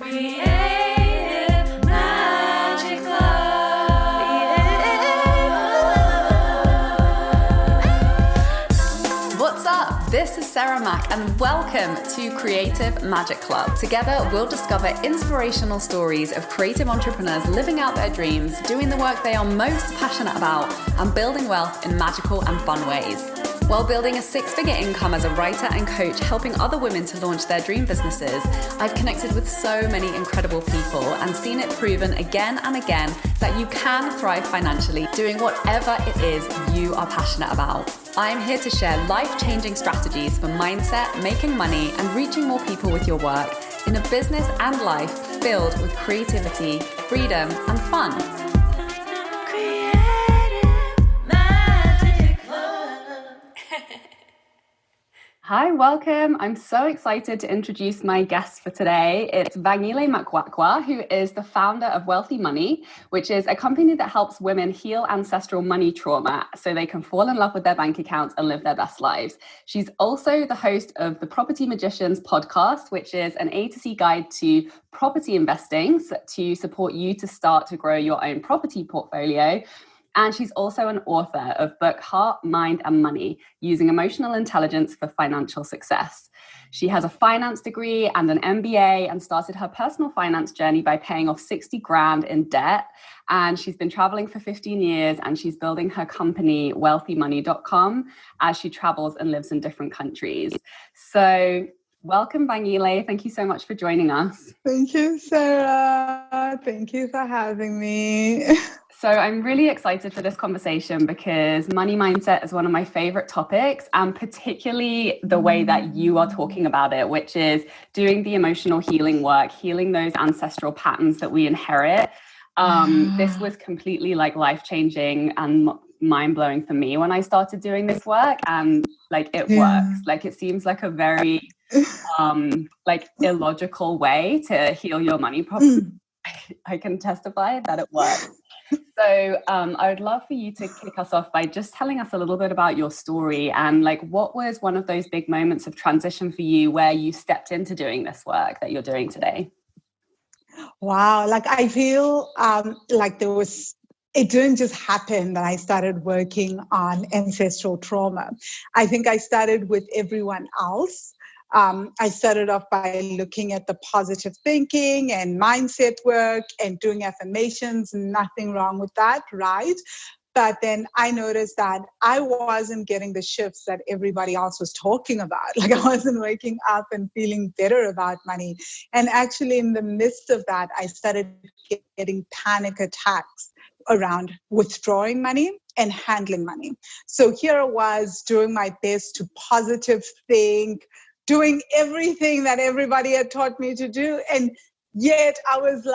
Creative Magic Club. What's up? This is Sarah Mack and welcome to Creative Magic Club. Together, we'll discover inspirational stories of creative entrepreneurs living out their dreams, doing the work they are most passionate about, and building wealth in magical and fun ways. While building a six-figure income as a writer and coach, helping other women to launch their dream businesses, I've connected with so many incredible people and seen it proven again and again that you can thrive financially doing whatever it is you are passionate about. I'm here to share life-changing strategies for mindset, making money, and reaching more people with your work in a business and life filled with creativity, freedom, and fun. Hi, welcome. I'm so excited to introduce my guest for today. It's Vangile Makwakwa, who is the founder of Wealthy Money, which is a company that helps women heal ancestral money trauma so they can fall in love with their bank accounts and live their best lives. She's also the host of the Property Magicians podcast, which is an A to C guide to property investing to support you to start to grow your own property portfolio. And she's also an author of book Heart, Mind, and Money, Using Emotional Intelligence for Financial Success. She has a finance degree and an MBA and started her personal finance journey by paying off 60 grand in debt. And she's been traveling for 15 years and she's building her company, wealthymoney.com, as she travels and lives in different countries. So welcome, Vangile. Thank you so much for joining us. Thank you, Sarah. Thank you for having me. So I'm really excited for this conversation because money mindset is one of my favorite topics, and particularly the way that you are talking about it, which is doing the emotional healing work, healing those ancestral patterns that we inherit. This was completely life-changing and mind-blowing for me when I started doing this work, and it works. It seems like a very illogical way to heal your money problem. I can testify that it works. So I would love for you to kick us off by just telling us a little bit about your story and what was one of those big moments of transition for you where you stepped into doing this work that you're doing today? Wow. I feel it didn't just happen that I started working on ancestral trauma. I think I started with everyone else. I started off by looking at the positive thinking and mindset work and doing affirmations. Nothing wrong with that, right? But then I noticed that I wasn't getting the shifts that everybody else was talking about. I wasn't waking up and feeling better about money. And actually in the midst of that, I started getting panic attacks around withdrawing money and handling money. So here I was doing my best to positive think, doing everything that everybody had taught me to do. And yet I was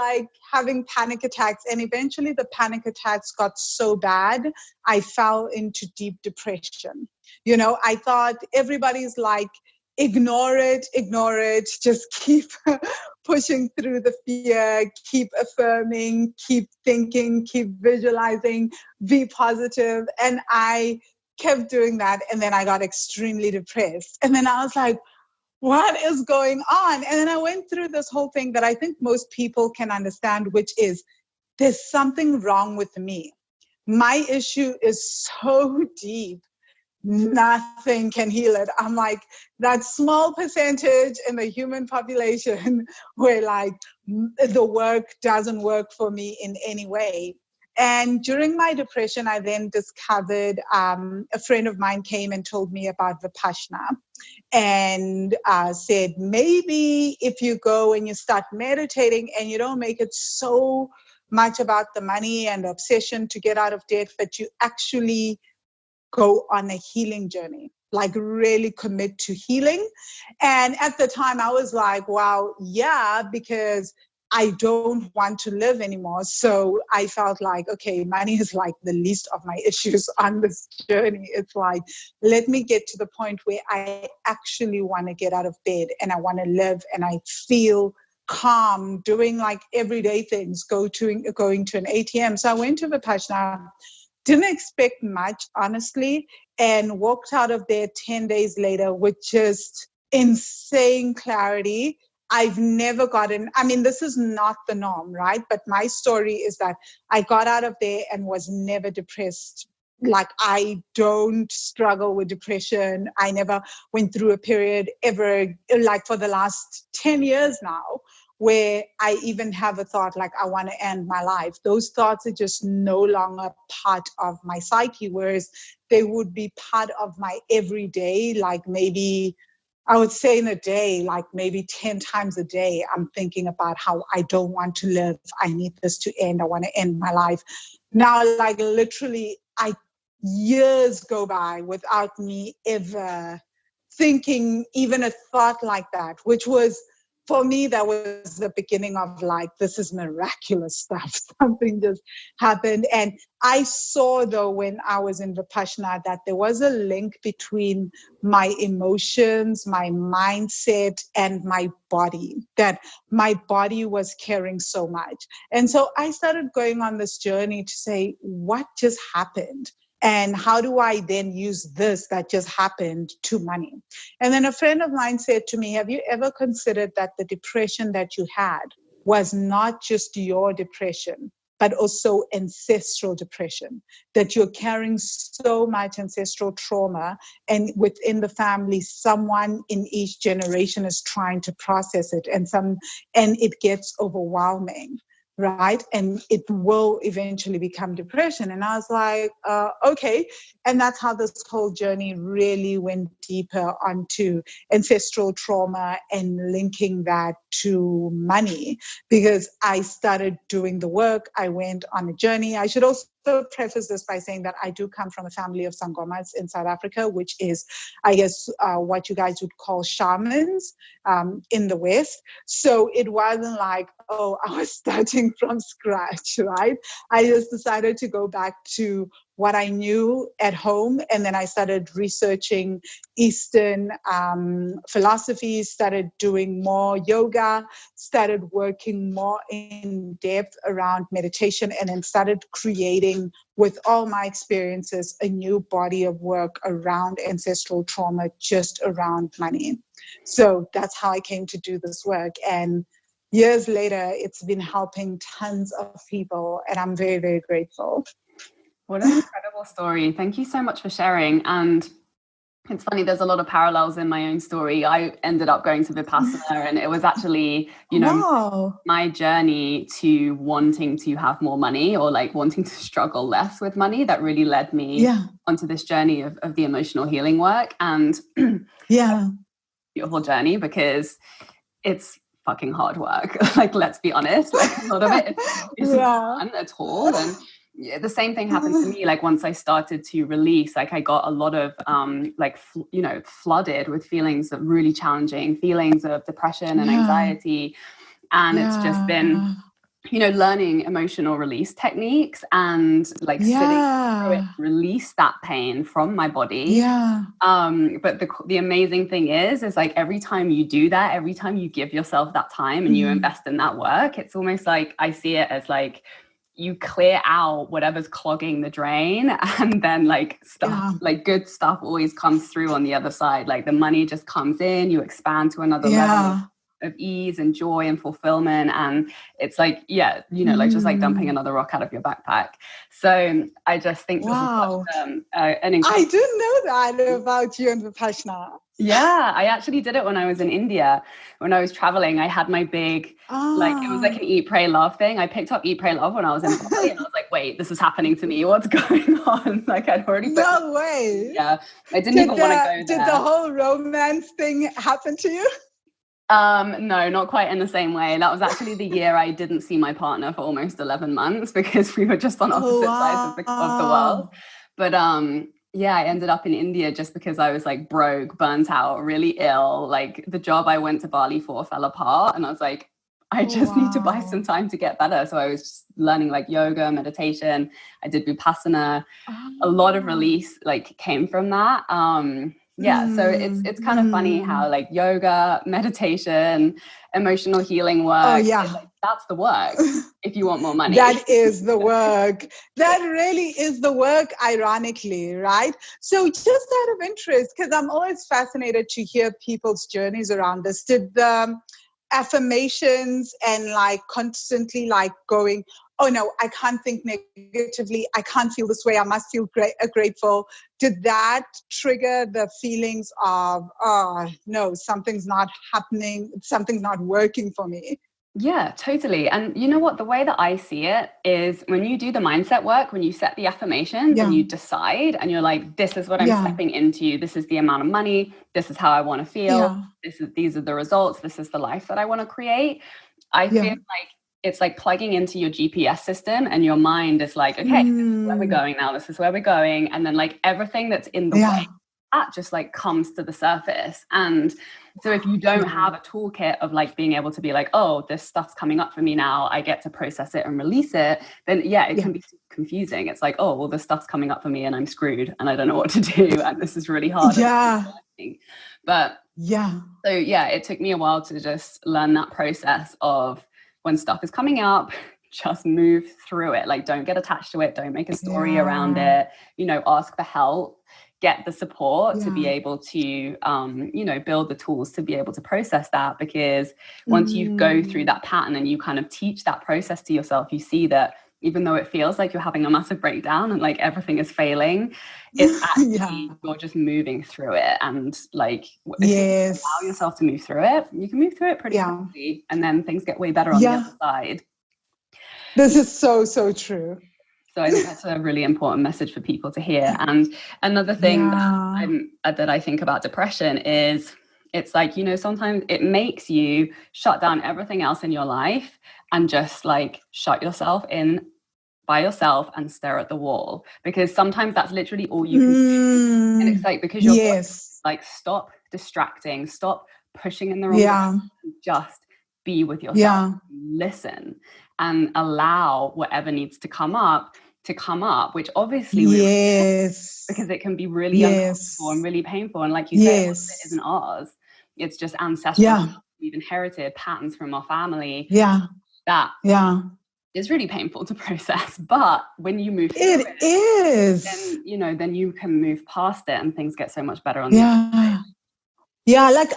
having panic attacks. And eventually the panic attacks got so bad, I fell into deep depression. I thought everybody's ignore it, just keep pushing through the fear, keep affirming, keep thinking, keep visualizing, be positive. And I kept doing that. And then I got extremely depressed. And then I was like, what is going on? And then I went through this whole thing that I think most people can understand, which is there's something wrong with me. My issue is so deep, nothing can heal it. I'm that small percentage in the human population where the work doesn't work for me in any way. And during my depression, I then discovered a friend of mine came and told me about Vipassana and said, maybe if you go and you start meditating and you don't make it so much about the money and the obsession to get out of debt, but you actually go on a healing journey, really commit to healing. And at the time I was wow, yeah, because I don't want to live anymore. So I felt okay, money is the least of my issues on this journey. It's let me get to the point where I actually want to get out of bed and I want to live and I feel calm doing everyday things, going to an ATM. So I went to Vipassana, didn't expect much, honestly, and walked out of there 10 days later with just insane clarity I've never gotten, I mean, this is not the norm, right? But my story is that I got out of there and was never depressed. Like, I don't struggle with depression. I never went through a period ever, like for the last 10 years now, where I even have a thought like, I want to end my life. Those thoughts are just no longer part of my psyche, whereas they would be part of my everyday, like maybe I would say in a day, like maybe 10 times a day, I'm thinking about how I don't want to live. I need this to end. I want to end my life. Now, like literally, years go by without me ever thinking even a thought like that, which was, for me, that was the beginning of like, this is miraculous stuff. Something just happened. And I saw, though, when I was in Vipassana, that there was a link between my emotions, my mindset, and my body, that my body was caring so much. And so I started going on this journey to say, what just happened? And how do I then use this that just happened to money? And then a friend of mine said to me, have you ever considered that the depression that you had was not just your depression, but also ancestral depression, that you're carrying so much ancestral trauma, and within the family, someone in each generation is trying to process it, and it gets overwhelming. Right. And it will eventually become depression. And I was like, okay. And that's how this whole journey really went deeper onto ancestral trauma and linking that to money, because I started doing the work. I went on a journey. I should also preface this by saying that I do come from a family of Sangomas in South Africa, which is, I guess, what you guys would call shamans in the West. So it wasn't like, oh, I was starting from scratch, right? I just decided to go back to what I knew at home. And then I started researching Eastern philosophies, started doing more yoga, started working more in depth around meditation, and then started creating, with all my experiences, a new body of work around ancestral trauma, just around money. So that's how I came to do this work. And years later, it's been helping tons of people, and I'm very, very grateful. What an incredible story. Thank you so much for sharing. And it's funny, there's a lot of parallels in my own story. I ended up going to Vipassana, and it was actually, my journey to wanting to have more money, or like wanting to struggle less with money, that really led me onto this journey of the emotional healing work. And beautiful journey, because it's fucking hard work. Like, let's be honest, like a lot of it isn't fun at all. And the same thing happened to me. Like, once I started to release, like I got a lot of flooded with feelings of really challenging feelings of depression and anxiety. And it's just been, learning emotional release techniques and like sitting through it, release that pain from my body. But the amazing thing is like, every time you do that, every time you give yourself that time and you invest in that work, it's almost like, I see it as like, you clear out whatever's clogging the drain, and then like stuff, like good stuff always comes through on the other side. Like the money just comes in, you expand to another level of ease and joy and fulfillment. And it's like, like just like dumping another rock out of your backpack. So I just think this is such, an incredible... I didn't know that about you and Vipassana. Yeah, I actually did it when I was in India. When I was traveling, I had my big, it was like an eat, pray, love thing. I picked up Eat, Pray, Love when I was in Bali, and I was like, wait, this is happening to me. What's going on? Like, I'd already... No way. Yeah, I didn't even want to go there. Did the whole romance thing happen to you? No, not quite in the same way. That was actually the year I didn't see my partner for almost 11 months, because we were just on opposite sides of the world. But I ended up in India just because I was like broke, burnt out, really ill. Like the job I went to Bali for fell apart, and I was like, I just need to buy some time to get better. So I was just learning like yoga, meditation. I did Vipassana. A lot of release like came from that. So it's kind of funny how like yoga, meditation, emotional healing work, like, that's the work if you want more money. That is the work. That really is the work, ironically, right? So just out of interest, because I'm always fascinated to hear people's journeys around this, affirmations and like constantly like going, oh no, I can't think negatively. I can't feel this way. I must feel grateful. Did that trigger the feelings of, oh no, something's not happening. Something's not working for me? Yeah, totally. And you know what? The way that I see it is when you do the mindset work, when you set the affirmations and you decide and you're like, this is what I'm stepping into. This is the amount of money. This is how I want to feel. These are the results. This is the life that I want to create. I feel like it's like plugging into your GPS system and your mind is like, okay, this is where we're going now. This is where we're going. And then like everything that's in the way, that just like comes to the surface. And so if you don't have a toolkit of like being able to be like, oh, this stuff's coming up for me now, I get to process it and release it, then it can be super confusing. It's like, oh, well, this stuff's coming up for me and I'm screwed and I don't know what to do. And this is really hard. But so it took me a while to just learn that process of when stuff is coming up, just move through it. Like, don't get attached to it. Don't make a story around it. You know, ask for help, get the support to be able to, you know, build the tools to be able to process that. Because once you go through that pattern and you kind of teach that process to yourself, you see that even though it feels like you're having a massive breakdown and like everything is failing, it's actually you're just moving through it. And like, if you allow yourself to move through it, you can move through it pretty quickly, and then things get way better on the other side. This is so true. So I think that's a really important message for people to hear. And another thing that I think about depression is, it's like, you know, sometimes it makes you shut down everything else in your life and just like shut yourself in by yourself and stare at the wall, because sometimes that's literally all you can do. And it's like, because you're like, stop distracting, stop pushing in the wrong direction, just be with yourself, listen and allow whatever needs to come up, which obviously because it can be really uncomfortable and really painful. And like you said, it isn't ours. It's just ancestral. We've inherited patterns from our family that is really painful to process. But when you move through it, then, you know, then you can move past it and things get so much better on the other side. Yeah, like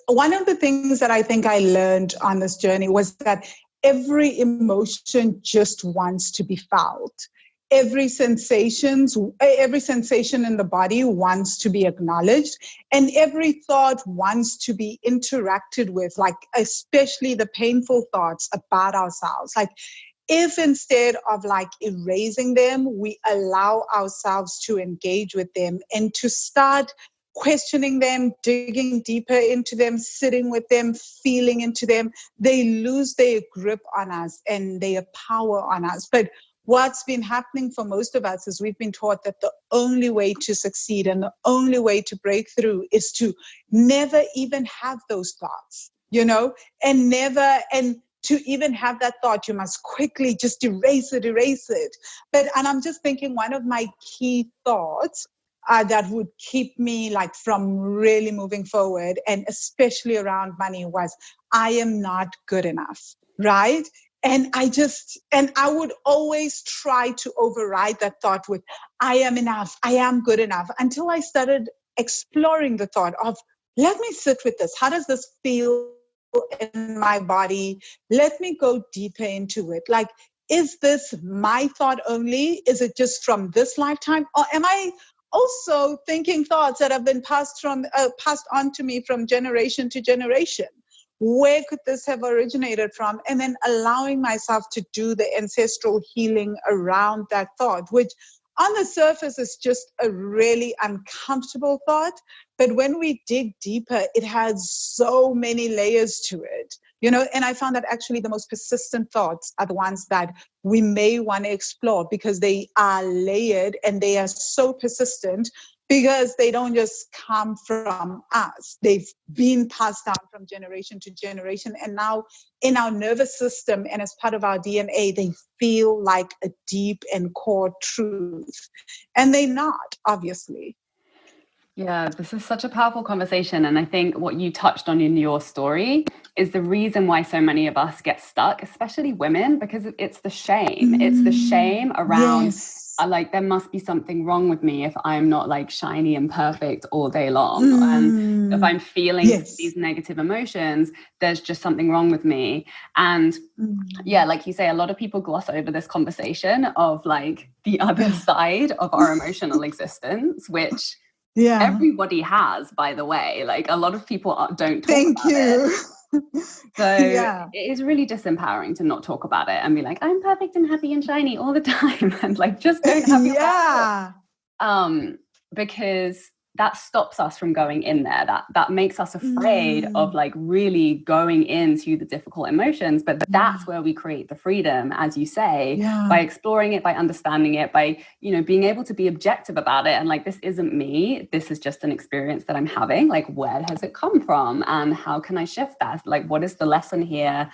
one of the things that I think I learned on this journey was that every emotion just wants to be felt. Every sensation in the body wants to be acknowledged, and every thought wants to be interacted with, like especially the painful thoughts about ourselves. Like, if instead of like erasing them, we allow ourselves to engage with them and to start questioning them, digging deeper into them, sitting with them, feeling into them, they lose their grip on us and their power on us. But what's been happening for most of us is we've been taught that the only way to succeed and the only way to break through is to never even have those thoughts, you know, and to even have that thought, you must quickly just erase it. And I'm just thinking, one of my key thoughts that would keep me like from really moving forward, and especially around money, was I am not good enough, right? And I would always try to override that thought with, I am enough, I am good enough, until I started exploring the thought of, let me sit with this. How does this feel in my body? Let me go deeper into it. Like, is this my thought only? Is it just from this lifetime? Or am I also thinking thoughts that have been passed on to me from generation to generation? Where could this have originated from? And then allowing myself to do the ancestral healing around that thought, which on the surface is just a really uncomfortable thought. But when we dig deeper, it has so many layers to it, you know. And I found that actually the most persistent thoughts are the ones that we may want to explore, because they are layered and they are so persistent, because they don't just come from us. They've been passed down from generation to generation. And now in our nervous system and as part of our DNA, they feel like a deep and core truth. And they're not, obviously. Yeah, this is such a powerful conversation. And I think what you touched on in your story is the reason why so many of us get stuck, especially women, because it's the shame. It's the shame around like there must be something wrong with me if I'm not like shiny and perfect all day long. And if I'm feeling these negative emotions, there's just something wrong with me. And yeah, like you say, a lot of people gloss over this conversation of like the other side of our emotional existence, which everybody has, by the way. Like a lot of people don't talk about it. So it is really disempowering to not talk about it and be like, I'm perfect and happy and shiny all the time. And like, just don't have your back up. Because that stops us from going in there. That makes us afraid of like really going into the difficult emotions. But that's where we create the freedom, as you say, by exploring it, by understanding it, by, you know, being able to be objective about it. And like, this isn't me. This is just an experience that I'm having. Like, where has it come from? And how can I shift that? Like, what is the lesson here?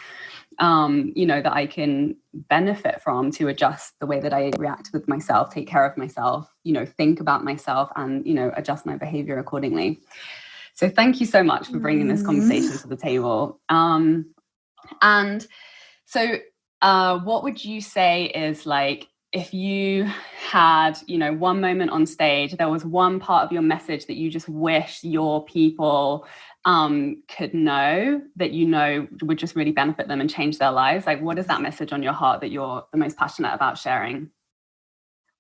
You know, that I can benefit from to adjust the way that I react with myself, take care of myself, you know, think about myself and, you know, adjust my behavior accordingly. So thank you so much for bringing this conversation to the table. And so what would you say is like, if you had, you know, one moment on stage, there was one part of your message that you just wish your people could know, that you know would just really benefit them and change their lives, like what is that message on your heart that you're the most passionate about sharing?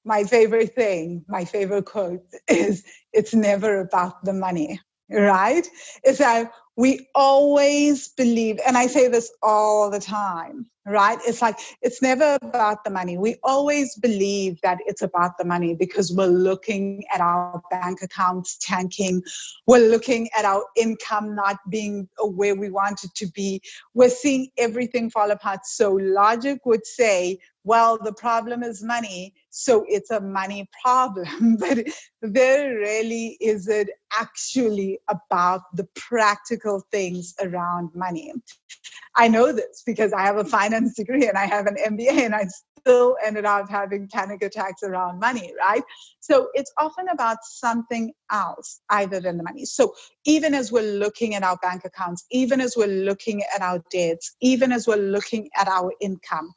My favorite thing, my favorite quote is, it's never about the money, right? It's that we always believe, and I say this all the time, right? It's like, it's never about the money. We always believe that it's about the money because we're looking at our bank accounts tanking. We're looking at our income not being where we want it to be. We're seeing everything fall apart. So logic would say, well, the problem is money, so it's a money problem. But there really isn't actually about the practical things around money. I know this because I have a finance degree and I have an MBA, and I still ended up having panic attacks around money, right? So it's often about something else other than the money. So even as we're looking at our bank accounts, even as we're looking at our debts, even as we're looking at our income,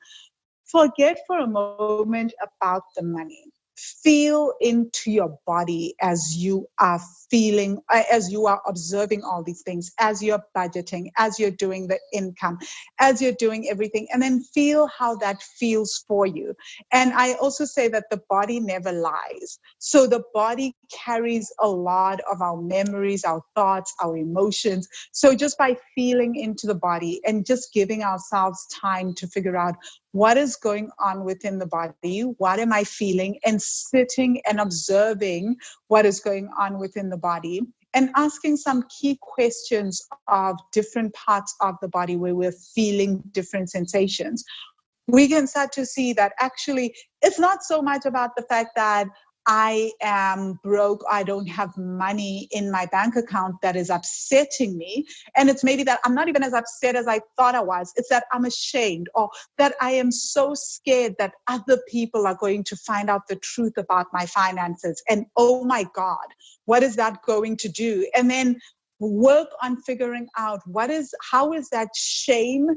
forget for a moment about the money. Feel into your body as you are feeling, as you are observing all these things, as you're budgeting, as you're doing the income, as you're doing everything, and then feel how that feels for you. And I also say that the body never lies. So the body carries a lot of our memories, our thoughts, our emotions. So just by feeling into the body and just giving ourselves time to figure out what is going on within the body, what am I feeling, and sitting and observing what is going on within the body, and asking some key questions of different parts of the body where we're feeling different sensations, we can start to see that actually it's not so much about the fact that I am broke, I don't have money in my bank account that is upsetting me. And it's maybe that I'm not even as upset as I thought I was. It's that I'm ashamed, or that I am so scared that other people are going to find out the truth about my finances. And oh my God, what is that going to do? And then work on figuring out how is that shame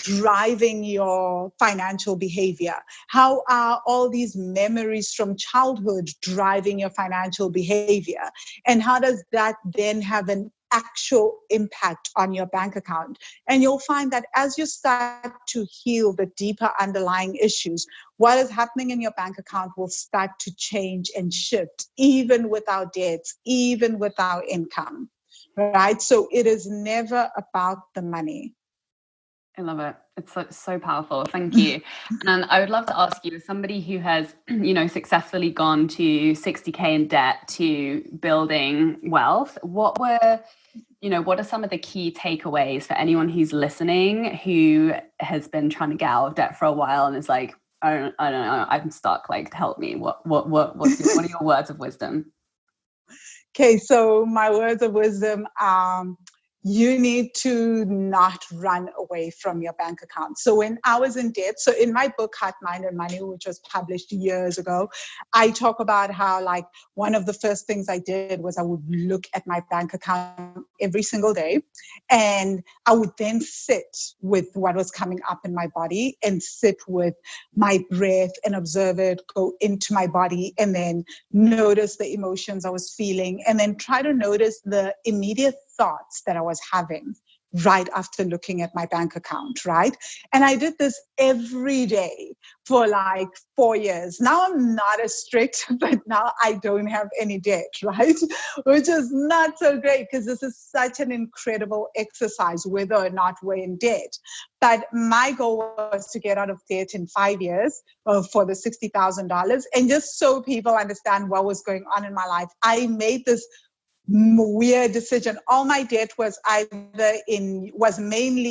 driving your financial behavior? How are all these memories from childhood driving your financial behavior? And how does that then have an actual impact on your bank account? And you'll find that as you start to heal the deeper underlying issues, what is happening in your bank account will start to change and shift, even with our debts, even with our income, right? So it is never about the money. I love it. It's so powerful. Thank you. And I would love to ask you, as somebody who has, you know, successfully gone to 60K in debt to building wealth, what are some of the key takeaways for anyone who's listening who has been trying to get out of debt for a while and is like, I don't know, I'm stuck, like, help me. What are your words of wisdom? Okay, so my words of wisdom, you need to not run away from your bank account. So when I was in debt, so in my book, Heart, Mind, and Money, which was published years ago, I talk about how like one of the first things I did was I would look at my bank account every single day, and I would then sit with what was coming up in my body and sit with my breath and observe it, go into my body, and then notice the emotions I was feeling, and then try to notice the immediate thoughts that I was having right after looking at my bank account, right? And I did this every day for like 4 years. Now I'm not as strict, but now I don't have any debt, right? Which is not so great because this is such an incredible exercise, whether or not we're in debt. But my goal was to get out of debt in 5 years for the $60,000. And just so people understand what was going on in my life, I made this weird decision. All my debt was mainly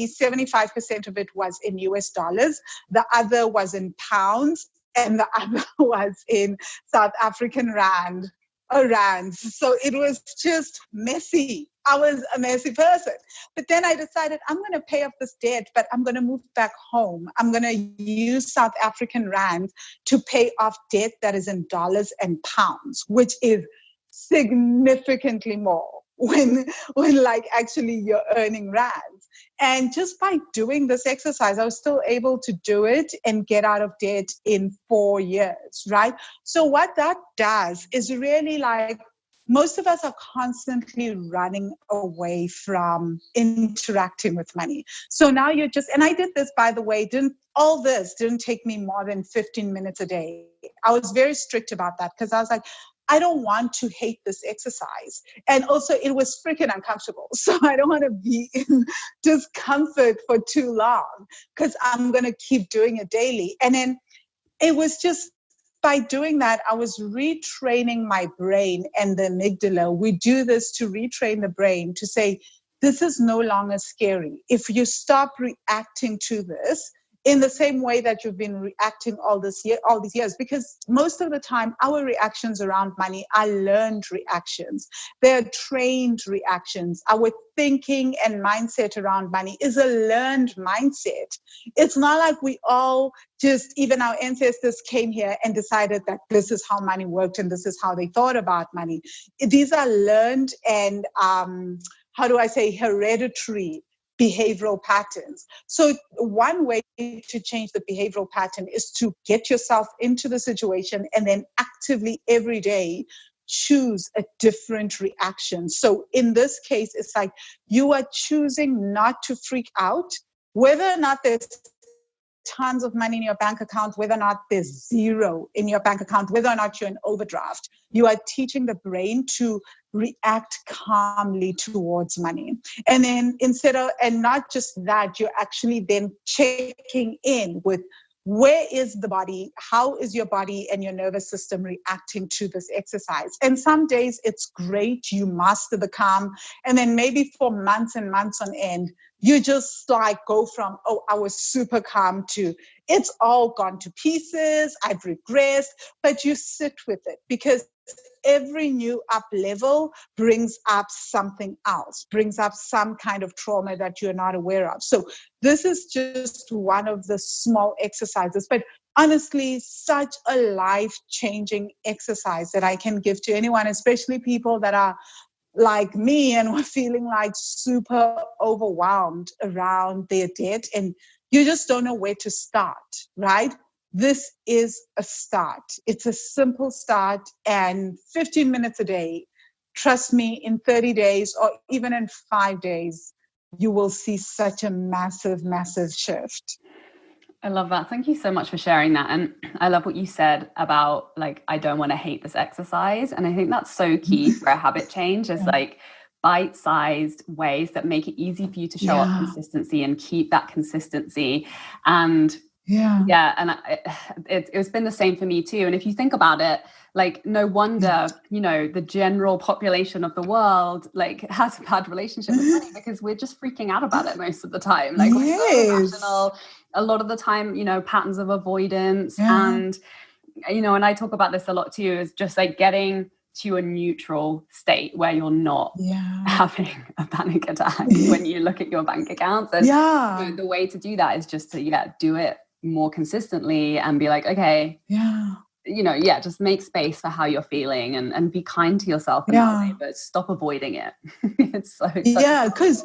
75% of it was in US dollars. The other was in pounds, and the other was in South African rand or rands. So it was just messy. I was a messy person. But then I decided I'm going to pay off this debt, but I'm going to move back home. I'm going to use South African rand to pay off debt that is in dollars and pounds, which is significantly more when like actually you're earning rands. And just by doing this exercise, I was still able to do it and get out of debt in 4 years, right? So what that does is really like, most of us are constantly running away from interacting with money. So now you're just, and I did this, by the way, didn't take me more than 15 minutes a day. I was very strict about that because I was like, I don't want to hate this exercise. And also it was freaking uncomfortable. So I don't want to be in discomfort for too long because I'm going to keep doing it daily. And then it was just by doing that, I was retraining my brain and the amygdala. We do this to retrain the brain to say, this is no longer scary. If you stop reacting to this, in the same way that you've been reacting all these years, because most of the time our reactions around money are learned reactions. They're trained reactions. Our thinking and mindset around money is a learned mindset. It's not like we all just, even our ancestors came here and decided that this is how money worked and this is how they thought about money. These are learned and, hereditary behavioral patterns. So one way to change the behavioral pattern is to get yourself into the situation and then actively every day choose a different reaction. So in this case, it's like you are choosing not to freak out, whether or not there's tons of money in your bank account, whether or not there's zero in your bank account, whether or not you're in overdraft. You are teaching the brain to react calmly towards money. And then and not just that, you're actually then checking in with where is the body, how is your body and your nervous system reacting to this exercise. And some days it's great, you master the calm, and then maybe for months and months on end, you just like go from, oh, I was super calm to it's all gone to pieces, I've regressed, but you sit with it because every new up level brings up something else, brings up some kind of trauma that you're not aware of. So this is just one of the small exercises, but honestly, such a life-changing exercise that I can give to anyone, especially people that are like me and were feeling like super overwhelmed around their debt and you just don't know where to start, right? This is a start. It's a simple start and 15 minutes a day. Trust me, in 30 days or even in 5 days, you will see such a massive, massive shift. I love that. Thank you so much for sharing that. And I love what you said about like, I don't want to hate this exercise. And I think that's so key for a habit change is like bite-sized ways that make it easy for you to show up consistency and keep that consistency. And and it's been the same for me too. And if you think about it, like no wonder, you know, the general population of the world like has a bad relationship with money because we're just freaking out about it most of the time. Like we're so irrational. A lot of the time, you know, patterns of avoidance and, you know, and I talk about this a lot too, is just like getting to a neutral state where you're not having a panic attack when you look at your bank accounts. And the way to do that is just to do it more consistently and be like, okay, just make space for how you're feeling and be kind to yourself in that way, but stop avoiding it. It's so because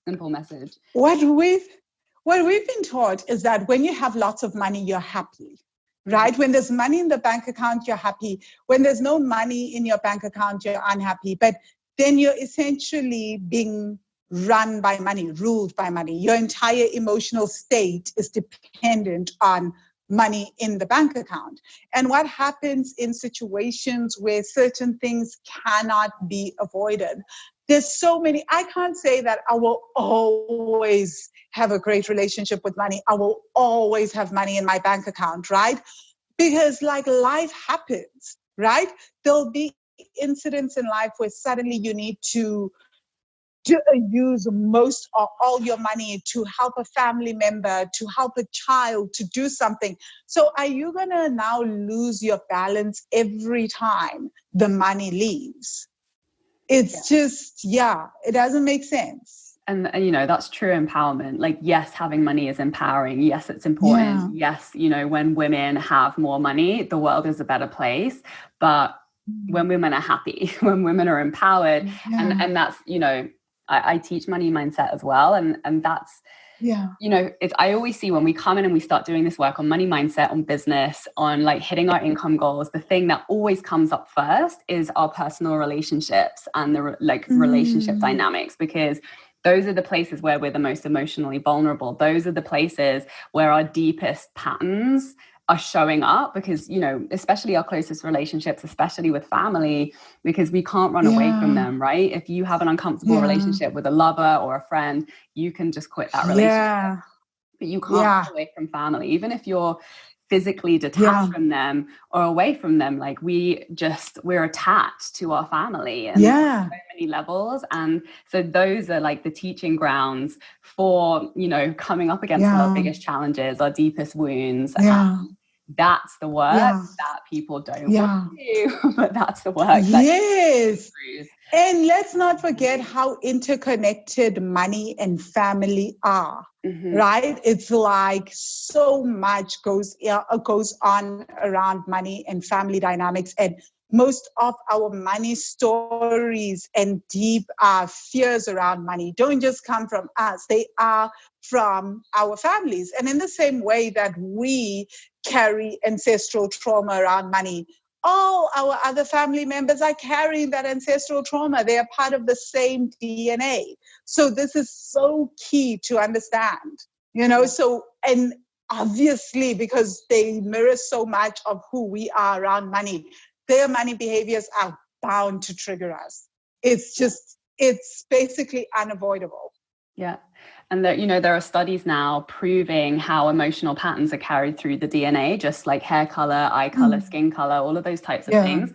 simple message. What we've been taught is that when you have lots of money, you're happy. Right? When there's money in the bank account, you're happy. When there's no money in your bank account, you're unhappy. But then you're essentially being run by money, ruled by money. Your entire emotional state is dependent on money in the bank account. And what happens in situations where certain things cannot be avoided? There's so many. I can't say that I will always have a great relationship with money. I will always have money in my bank account, right? Because like life happens, right? There'll be incidents in life where suddenly you need to use most or all your money to help a family member, to help a child, to do something. So are you going to now lose your balance every time the money leaves? It's just, it doesn't make sense. And that's true empowerment. Like, yes, having money is empowering. Yes, it's important. Yes, when women have more money, the world is a better place. But when women are happy, when women are empowered, and that's, I teach money mindset as well. And that's, I always see when we come in and we start doing this work on money mindset, on business, on like hitting our income goals, the thing that always comes up first is our personal relationships and the relationship dynamics, because those are the places where we're the most emotionally vulnerable. Those are the places where our deepest patterns are showing up, because, especially our closest relationships, especially with family, because we can't run away from them, right? If you have an uncomfortable relationship with a lover or a friend, you can just quit that relationship. But you can't run away from family, even if you're physically detached from them or away from them. Like we're attached to our family and on so many levels. And so those are like the teaching grounds for, coming up against our biggest challenges, our deepest wounds. That's the work that people don't want to do, but that's the work. And let's not forget how interconnected money and family are, right? It's like so much goes on around money and family dynamics. And most of our money stories and deep fears around money don't just come from us. They are from our families. And in the same way that we carry ancestral trauma around money, all our other family members are carrying that ancestral trauma. They are part of the same DNA. So this is so key to understand, so, and obviously because they mirror so much of who we are around money, their money behaviors are bound to trigger us. It's basically unavoidable. Yeah. And there are studies now proving how emotional patterns are carried through the DNA, just like hair color, eye color, skin color, all of those types of things.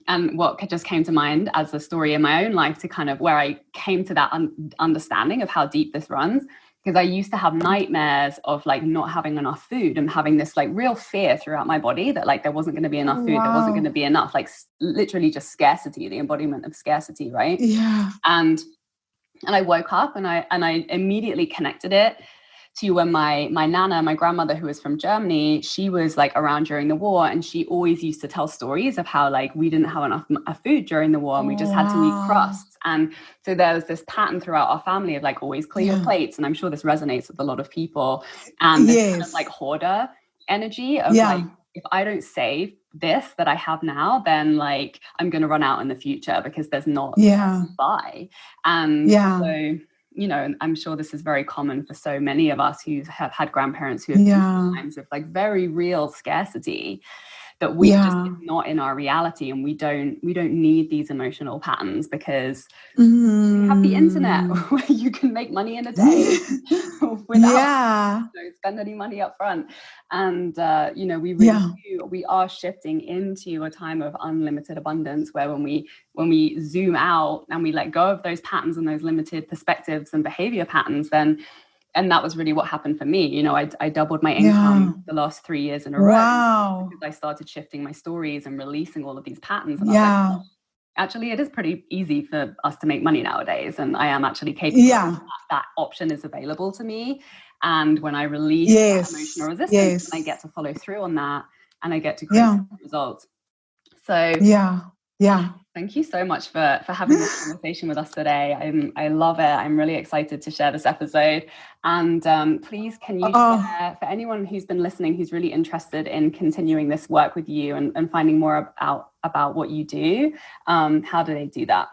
And what just came to mind as a story in my own life to kind of where I came to that understanding of how deep this runs, because I used to have nightmares of like not having enough food and having this like real fear throughout my body that like there wasn't going to be enough food, there wasn't going to be enough, like literally just scarcity, the embodiment of scarcity, right? And I woke up and I immediately connected it to when my nana, my grandmother, who was from Germany, she was like around during the war, and she always used to tell stories of how like we didn't have enough food during the war and we just had to eat crusts. And so there was this pattern throughout our family of like always clear your plates. And I'm sure this resonates with a lot of people. And this kind of like hoarder energy of like, if I don't save this that I have now, then like I'm going to run out in the future because there's not to buy. And so, I'm sure this is very common for so many of us who have had grandparents who have been times of like very real scarcity that we just is not in our reality, and we don't need these emotional patterns because we have the internet where you can make money in a day without don't spend any money up front. And we really we are shifting into a time of unlimited abundance, where when we zoom out and we let go of those patterns and those limited perspectives and behavior patterns, then. And that was really what happened for me. I doubled my income the last 3 years in a row because I started shifting my stories and releasing all of these patterns. And I was like, actually it is pretty easy for us to make money nowadays, and I am actually capable of that option is available to me. And when I release that emotional resistance, and I get to follow through on that, and I get to create results. So thank you so much for having this conversation with us today. I love it. I'm really excited to share this episode. And please, can you share, for anyone who's been listening, who's really interested in continuing this work with you and finding more about what you do, how do they do that?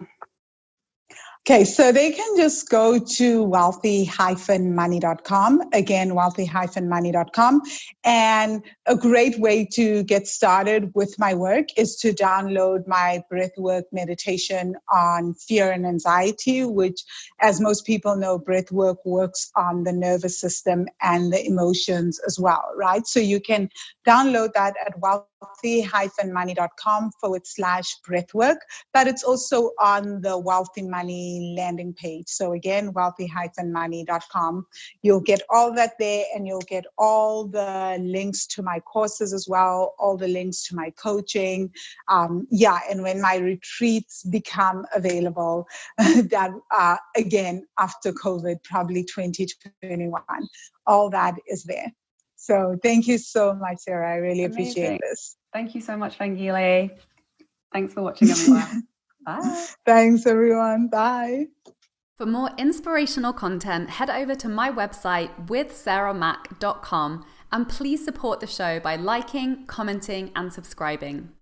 Okay, so they can just go to wealthy-money.com. Again, wealthy-money.com. And a great way to get started with my work is to download my breathwork meditation on fear and anxiety, which, as most people know, breathwork works on the nervous system and the emotions as well, right? So you can download that at wealthy-money.com/breathwork, but it's also on the Wealthy Money landing page. So again, wealthy-money.com. You'll get all that there, and you'll get all the links to my courses as well, all the links to my coaching. And when my retreats become available, that again, after COVID, probably 2021, all that is there. So thank you so much, Sarah. I really appreciate this. Thank you so much, Vangile. Thanks for watching, everyone. Bye. Thanks, everyone. Bye. For more inspirational content, head over to my website withsarahmac.com, and please support the show by liking, commenting, and subscribing.